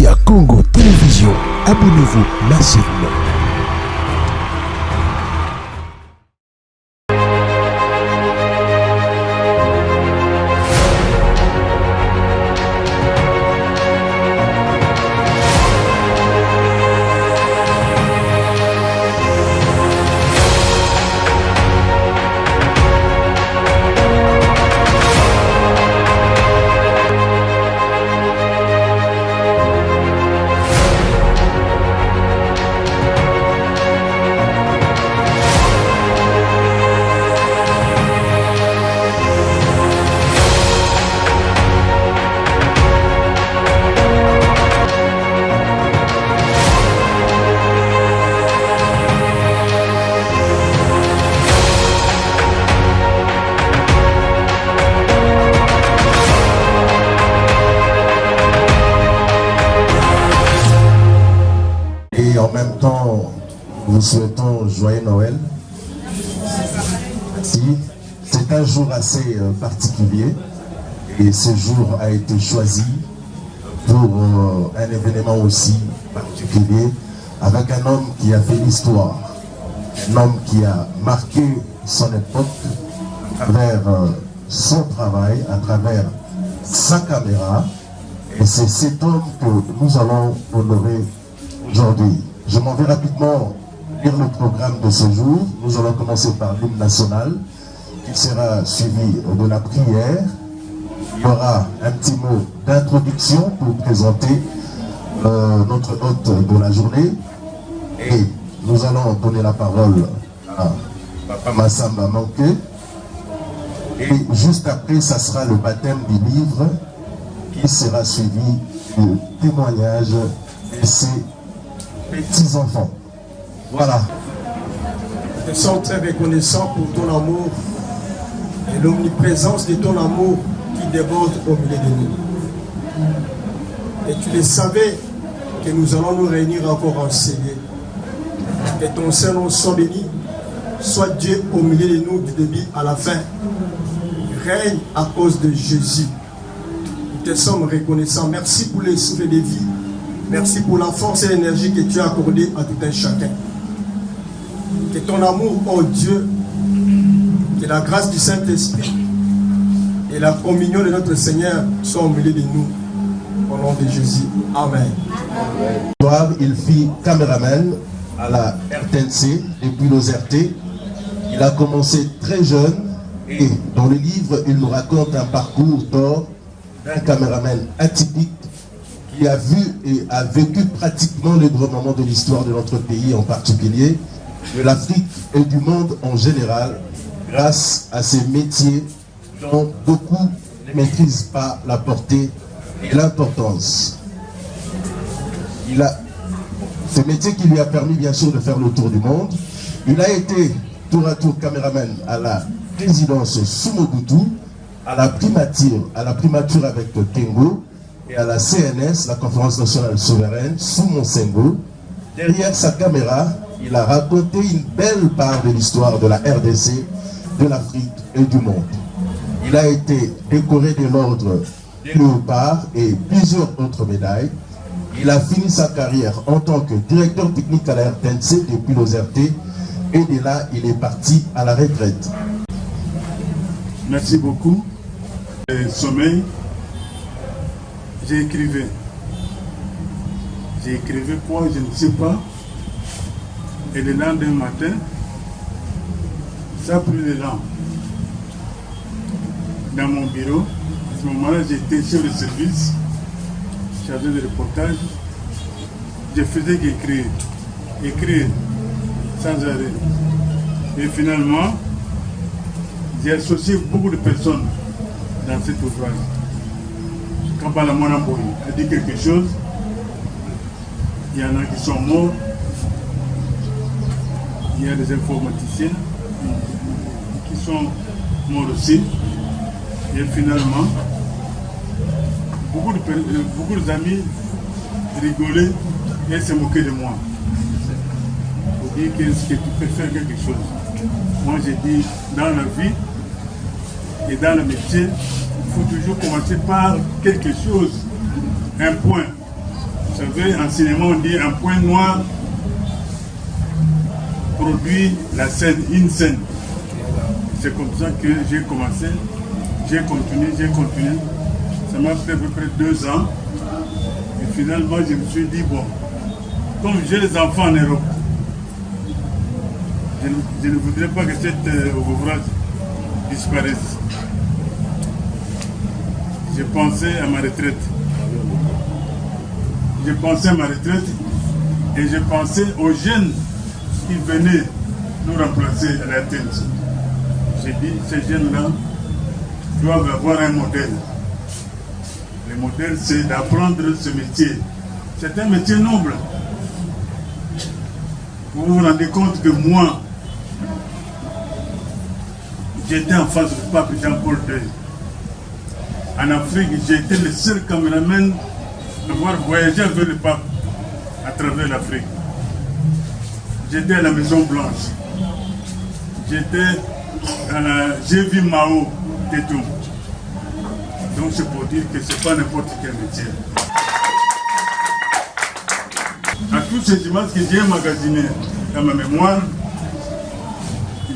Média Congo Télévision. Abonnez-vous massivement. Et en même temps, nous souhaitons joyeux Noël. C'est un jour assez particulier et ce jour a été choisi pour un événement aussi particulier avec un homme qui a fait l'histoire, un homme qui a marqué son époque à travers son travail, à travers sa caméra, et c'est cet homme que nous allons honorer aujourd'hui. Je m'en vais rapidement lire le programme de ce jour. Nous allons commencer par l'hymne national, qui sera suivi de la prière. Il y aura un petit mot d'introduction pour présenter notre hôte de la journée. Et nous allons donner la parole à Papa Massamba Manqué. Et juste après, ça sera le baptême du livre, qui sera suivi du témoignage de ces petits-enfants. Voilà. Nous sommes très reconnaissants pour ton amour et l'omniprésence de ton amour qui déborde au milieu de nous. Et tu le savais que nous allons nous réunir encore en Seigneur. Que ton Saint-Nom soit béni, soit Dieu au milieu de nous du début à la fin. Règne à cause de Jésus. Nous te sommes reconnaissants. Merci pour les souffles de vie. Merci pour la force et l'énergie que tu as accordée à tout un chacun. Que ton amour, oh Dieu, que la grâce du Saint-Esprit et la communion de notre Seigneur soient au milieu de nous. Au nom de Jésus. Amen. Il fit caméraman à la RTNC depuis l'OZRT. Il a commencé très jeune et dans le livre, il nous raconte un parcours d'or d'un caméraman atypique qui a vu et a vécu pratiquement les grands moments de l'histoire de notre pays en particulier, de l'Afrique et du monde en général, grâce à ces métiers dont beaucoup ne maîtrisent pas la portée et l'importance. Ce métier qui lui a permis bien sûr de faire le tour du monde. Il a été tour à tour caméraman à la présidence sous Mobutu, à la primature avec Tengo, et à la CNS, la Conférence Nationale Souveraine, sous Monsengo. Derrière sa caméra, il a raconté une belle part de l'histoire de la RDC, de l'Afrique et du monde. Il a été décoré de l'ordre des Léopards et plusieurs autres médailles. Il a fini sa carrière en tant que directeur technique à la RTNC depuis l'OZRT et de là, il est parti à la retraite. Merci beaucoup. Sommeil. J'ai écrivé quoi, je ne sais pas. Et le lendemain matin, ça a pris l'élan. Dans mon bureau, à ce moment-là, j'étais chef de service, chargé de reportage. Je faisais qu'écrire, sans arrêt. Et finalement, j'ai associé beaucoup de personnes dans cet ouvrage. Quand Balamona Boy a dit quelque chose, il y en a qui sont morts, il y a des informaticiens qui sont morts aussi, et finalement, beaucoup d'amis rigolaient et se moquaient de moi. Pour dire que tu peux faire quelque chose. Moi j'ai dit, dans la vie et dans le métier, il faut toujours commencer par quelque chose, un point. savez, en cinéma, on dit un point noir produit la scène, une scène. C'est comme ça que j'ai commencé, j'ai continué. Ça m'a fait à peu près 2 ans. Et finalement, je me suis dit, bon, comme j'ai les enfants en Europe, je ne voudrais pas que cet ouvrage disparaisse. J'ai pensé à ma retraite. J'ai pensé à ma retraite et j'ai pensé aux jeunes qui venaient nous remplacer à la tête. J'ai dit, ces jeunes-là doivent avoir un modèle. Le modèle, c'est d'apprendre ce métier. C'est un métier noble. Vous vous rendez compte que moi, j'étais en face du pape Jean-Paul II. En Afrique, j'étais le seul caméraman à avoir voyagé avec le pape à travers l'Afrique. J'étais à la Maison Blanche. J'ai vu Mao Tse-tung. Donc c'est pour dire que ce n'est pas n'importe quel métier. À toutes ces images que j'ai emmagasinées dans ma mémoire,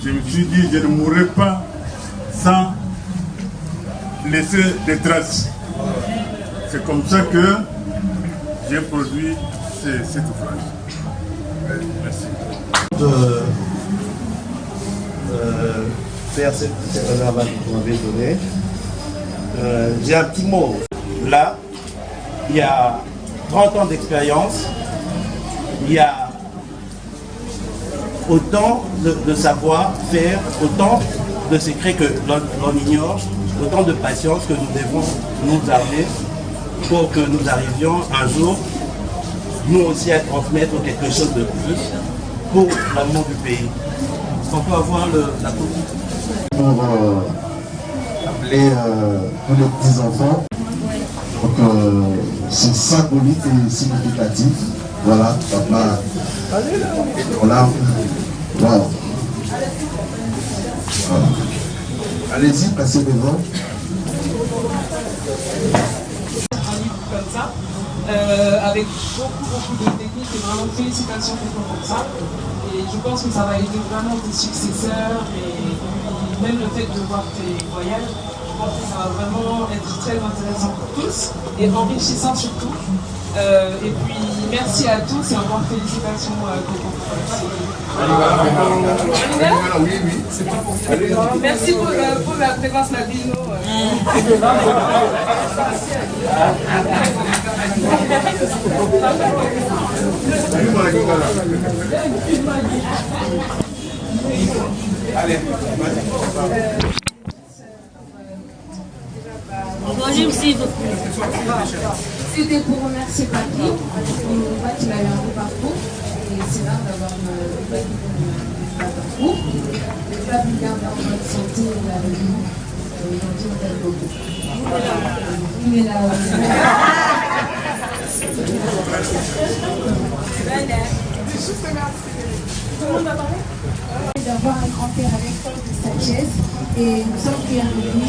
je me suis dit, je ne mourrai pas sans laisser des traces. C'est comme ça que j'ai produit cet ouvrage. Merci. Faire cet honneur que vous m'avez donné. J'ai un petit mot. Là, il y a 30 ans d'expérience, il y a autant de savoir-faire, autant de secrets que l'on ignore, autant de patience que nous devons nous armer pour que nous arrivions un jour, nous aussi, à transmettre quelque chose de plus pour l'amour du pays. On peut avoir la copie. Pour appeler tous les petits-enfants. Donc c'est symbolique et significatif. Voilà, papa. Voilà. Wow. Voilà. Allez-y, passez devant. Comme ça, avec beaucoup de techniques et vraiment félicitations pour ça. Et je pense que ça va aider vraiment tes successeurs et même le fait de voir tes voyages, je pense que ça va vraiment être très intéressant pour tous et enrichissant surtout. Et puis merci à tous et encore félicitations Coco. Merci pour la présence Nabino. Bonjour, s'il vous plaît. C'était pour remercier Papi, pour le voit qu'il a eu un beau parcours. Et c'est là d'avoir le Papi pour le parcours. Le Papi garde en bonne santé et la vie. Aujourd'hui, on t'aime beaucoup. Il est là. Tout le monde va parler d'avoir un grand-père avec de sagesse et nous sommes fiers de lui.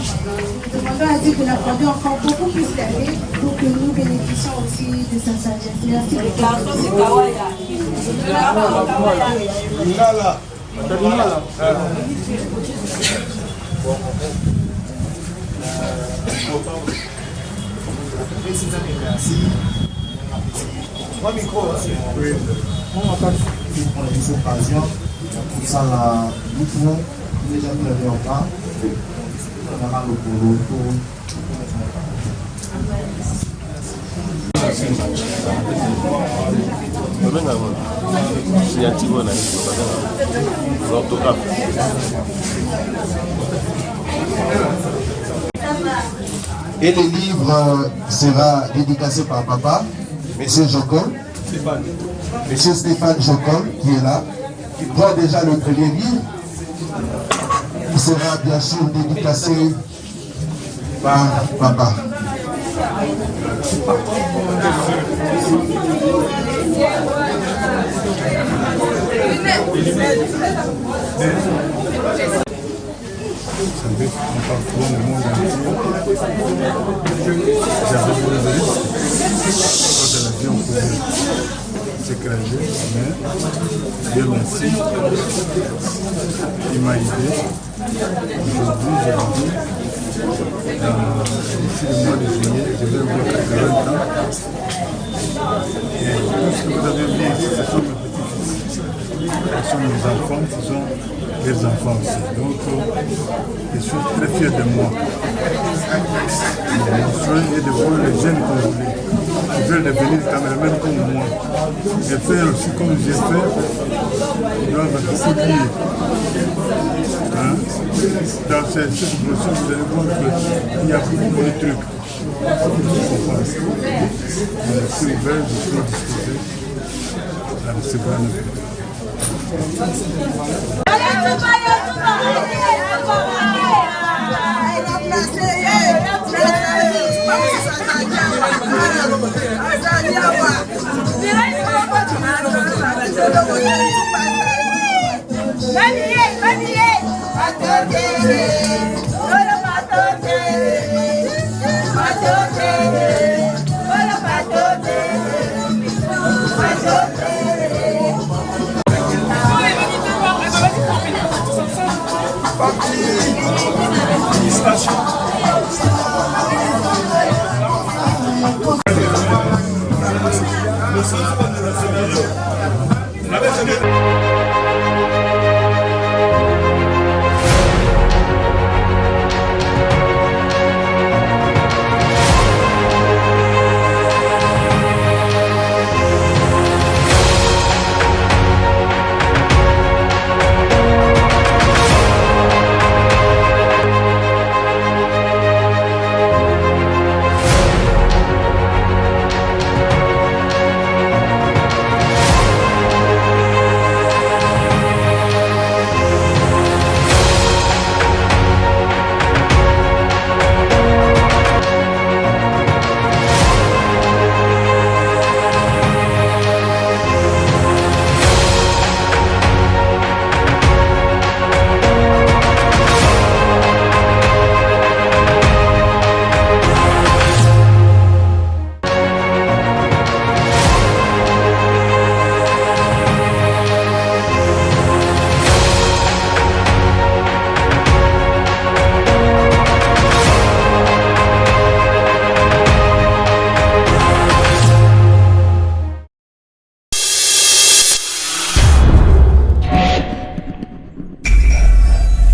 Nous demandons à Dieu de l'accorder encore beaucoup plus d'années pour que nous bénéficions aussi de sa sagesse. Merci Moi, micro, oui. On va pas prendre les occasions. Pour ça, nous pouvons déjà lever en bas. On a le boulot pour. Et le livre sera dédicacé par papa, Monsieur Jocol, Monsieur Stéphane Jocol, qui est là, qui prend déjà le premier livre. Il sera bien sûr dédicacé par papa. savez, on parle souvent du monde entier. J'avais pris le risque. Quand de l'avion pouvait s'écraser, mais Dieu merci, il m'a aidé. Aujourd'hui, je vous dis, d'ici le mois de juillet, je vais avoir 80 ans. Et tout ce que vous avez vu ici, ce sont mes petits-fils. Ce sont mes enfants, ce sont les enfants aussi. Donc, je suis très fier de moi. Mon souhait est de voir les jeunes congolais qui veulent devenir caméramans comme moi. Et faire aussi comme j'ai fait, ils doivent beaucoup lire. Hein? Dans cette brochure, vous allez voir qu'il y a beaucoup de trucs. Je suis ouvert, je suis disposé à recevoir nos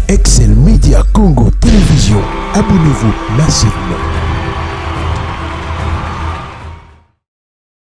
Excel Media Congo Télévision. Abonnez-vous massivement.